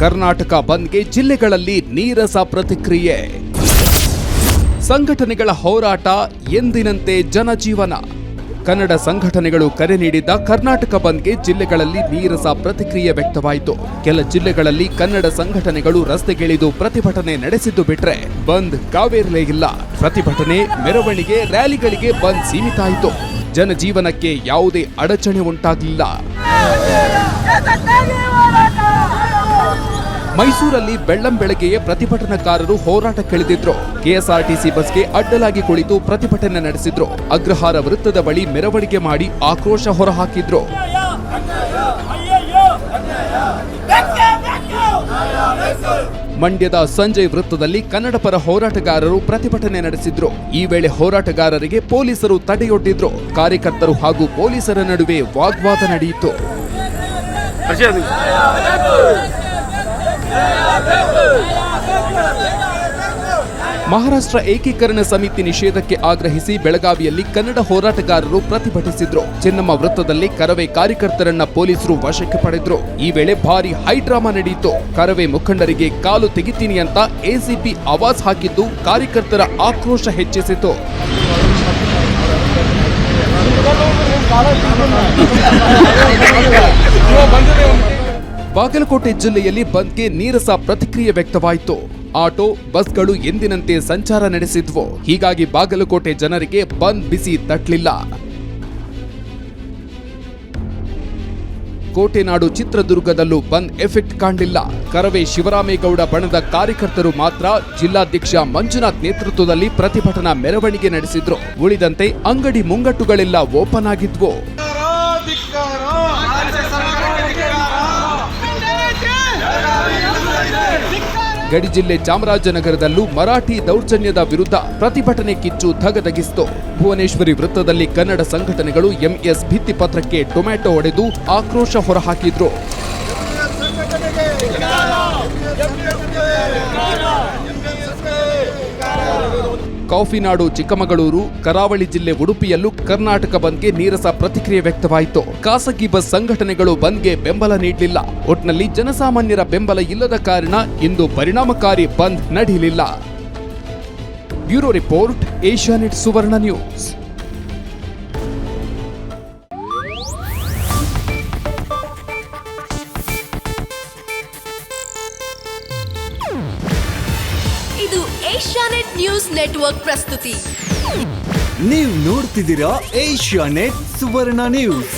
ಕರ್ನಾಟಕ ಬಂದ್ಗೆ ಜಿಲ್ಲೆಗಳಲ್ಲಿ ನೀರಸ ಪ್ರತಿಕ್ರಿಯೆ. ಸಂಘಟನೆಗಳ ಹೋರಾಟ ಎಂದಿನಂತೆ ಜನಜೀವನ. ಕನ್ನಡ ಸಂಘಟನೆಗಳು ಕರೆ ನೀಡಿದ್ದ ಕರ್ನಾಟಕ ಬಂದ್ಗೆ ಜಿಲ್ಲೆಗಳಲ್ಲಿ ನೀರಸ ಪ್ರತಿಕ್ರಿಯೆ ವ್ಯಕ್ತವಾಯಿತು. ಕೆಲ ಜಿಲ್ಲೆಗಳಲ್ಲಿ ಕನ್ನಡ ಸಂಘಟನೆಗಳು ರಸ್ತೆಗಿಳಿದು ಪ್ರತಿಭಟನೆ ನಡೆಸಿದ್ದು ಬಿಟ್ರೆ ಬಂದ್ ಕಾವೇರಲೇ ಇಲ್ಲ. ಪ್ರತಿಭಟನೆ, ಮೆರವಣಿಗೆ, ರ್ಯಾಲಿಗಳಿಗೆ ಬಂದ್ ಸೀಮಿತ ಆಯಿತು. ಜನಜೀವನಕ್ಕೆ ಯಾವುದೇ ಅಡಚಣೆ ಉಂಟಾಗಲಿಲ್ಲ. ಮೈಸೂರಲ್ಲಿ ಬೆಳ್ಳಂಬೆಳಗ್ಗೆಯೇ ಪ್ರತಿಭಟನಾಕಾರರು ಹೋರಾಟಕ್ಕಿಳಿದಿದ್ರು. ಕೆಎಸ್ಆರ್ಟಿಸಿ ಬಸ್ಗೆ ಅಡ್ಡಲಾಗಿ ಕುಳಿತು ಪ್ರತಿಭಟನೆ ನಡೆಸಿದ್ರು. ಅಗ್ರಹಾರ ವೃತ್ತದ ಬಳಿ ಮೆರವಣಿಗೆ ಮಾಡಿ ಆಕ್ರೋಶ ಹೊರಹಾಕಿದ್ರು. ಮಂಡ್ಯದ ಸಂಜಯ್ ವೃತ್ತದಲ್ಲಿ ಕನ್ನಡ ಪರ ಹೋರಾಟಗಾರರು ಪ್ರತಿಭಟನೆ ನಡೆಸಿದ್ರು. ಈ ವೇಳೆ ಹೋರಾಟಗಾರರಿಗೆ ಪೊಲೀಸರು ತಡೆಯೊಡ್ಡಿದ್ರು. ಕಾರ್ಯಕರ್ತರು ಹಾಗೂ ಪೊಲೀಸರ ನಡುವೆ ವಾಗ್ವಾದ ನಡೆಯಿತು. ಮಹಾರಾಷ್ಟ್ರ ಏಕೀಕರಣ ಸಮಿತಿ ನಿಷೇಧಕ್ಕೆ ಆಗ್ರಹಿಸಿ ಬೆಳಗಾವಿಯಲ್ಲಿ ಕನ್ನಡ ಹೋರಾಟಗಾರರು ಪ್ರತಿಭಟಿಸಿದ್ರು. ಚೆನ್ನಮ್ಮ ವೃತ್ತದಲ್ಲಿ ಕರವೇ ಕಾರ್ಯಕರ್ತರನ್ನ ಪೊಲೀಸರು ವಶಕ್ಕೆ ಪಡೆದ್ರು. ಈ ವೇಳೆ ಭಾರಿ ಹೈಡ್ರಾಮಾ ನಡೆಯಿತು. ಕರವೇ ಮುಖಂಡರಿಗೆ ಕಾಲು ತೆಗಿತೀನಿ ಅಂತ ಎಸಿಪಿ ಆವಾಜ್ ಹಾಕಿದ್ದು ಕಾರ್ಯಕರ್ತರ ಆಕ್ರೋಶ ಹೆಚ್ಚಿಸಿತು. ಬಾಗಲಕೋಟೆ ಜಿಲ್ಲೆಯಲ್ಲಿ ಬಂದ್ಗೆ ನೀರಸ ಪ್ರತಿಕ್ರಿಯೆ ವ್ಯಕ್ತವಾಯಿತು. ಆಟೋ, ಬಸ್ಗಳು ಎಂದಿನಂತೆ ಸಂಚಾರ ನಡೆಸಿದ್ವು. ಹೀಗಾಗಿ ಬಾಗಲಕೋಟೆ ಜನರಿಗೆ ಬಂದ್ ಬಿಸಿ ತಟ್ಟಲಿಲ್ಲ. ಕೋಟೆನಾಡು ಚಿತ್ರದುರ್ಗದಲ್ಲೂ ಬಂದ್ ಎಫೆಕ್ಟ್ ಕಾಣಲಿಲ್ಲ. ಕರವೇ ಶಿವರಾಮೇಗೌಡ ಬಣದ ಕಾರ್ಯಕರ್ತರು ಮಾತ್ರ ಜಿಲ್ಲಾಧ್ಯಕ್ಷ ಮಂಜುನಾಥ್ ನೇತೃತ್ವದಲ್ಲಿ ಪ್ರತಿಭಟನಾ ಮೆರವಣಿಗೆ ನಡೆಸಿದ್ರು. ಉಳಿದಂತೆ ಅಂಗಡಿ ಮುಂಗಟ್ಟುಗಳೆಲ್ಲ ಓಪನ್ ಆಗಿದ್ವು. ಗಡಿ ಜಿಲ್ಲೆ ಚಾಮರಾಜನಗರದಲ್ಲೂ ಮರಾಠಿ ದೌರ್ಜನ್ಯದ ವಿರುದ್ಧ ಪ್ರತಿಭಟನೆ ಕಿಚ್ಚು ಧಗಧಗಿಸಿತು. ಭುವನೇಶ್ವರಿ ವೃತ್ತದಲ್ಲಿ ಕನ್ನಡ ಸಂಘಟನೆಗಳು ಎಂಎಸ್ ಭಿತ್ತಿಪತ್ರಕ್ಕೆ ಟೊಮ್ಯಾಟೊ ಹೊಡೆದು ಆಕ್ರೋಶ ಹೊರಹಾಕಿದ್ರು. ಕಾಫಿನಾಡು ಚಿಕ್ಕಮಗಳೂರು, ಕರಾವಳಿ ಜಿಲ್ಲೆ ಉಡುಪಿಯಲ್ಲೂ ಕರ್ನಾಟಕ ಬಂದ್ಗೆ ನೀರಸ ಪ್ರತಿಕ್ರಿಯೆ ವ್ಯಕ್ತವಾಯಿತು. ಖಾಸಗಿ ಬಸ್ ಸಂಘಟನೆಗಳು ಬಂದ್ಗೆ ಬೆಂಬಲ ನೀಡಲಿಲ್ಲ. ಒಟ್ನಲ್ಲಿ ಜನಸಾಮಾನ್ಯರ ಬೆಂಬಲ ಇಲ್ಲದ ಕಾರಣ ಇಂದು ಪರಿಣಾಮಕಾರಿ ಬಂದ್ ನಡೆಯಲಿಲ್ಲ. ಬ್ಯೂರೋ ರಿಪೋರ್ಟ್, ಏಷ್ಯಾನೆಟ್ ಸುವರ್ಣ ನ್ಯೂಸ್. ಇದು ಏಷ್ಯಾನೆಟ್ ನ್ಯೂಸ್ ನೆಟ್ವರ್ಕ್ ಪ್ರಸ್ತುತಿ. ನೀವು ನೋಡ್ತಿದ್ದೀರಾ ಏಷ್ಯಾನೆಟ್ ಸುವರ್ಣ ನ್ಯೂಸ್.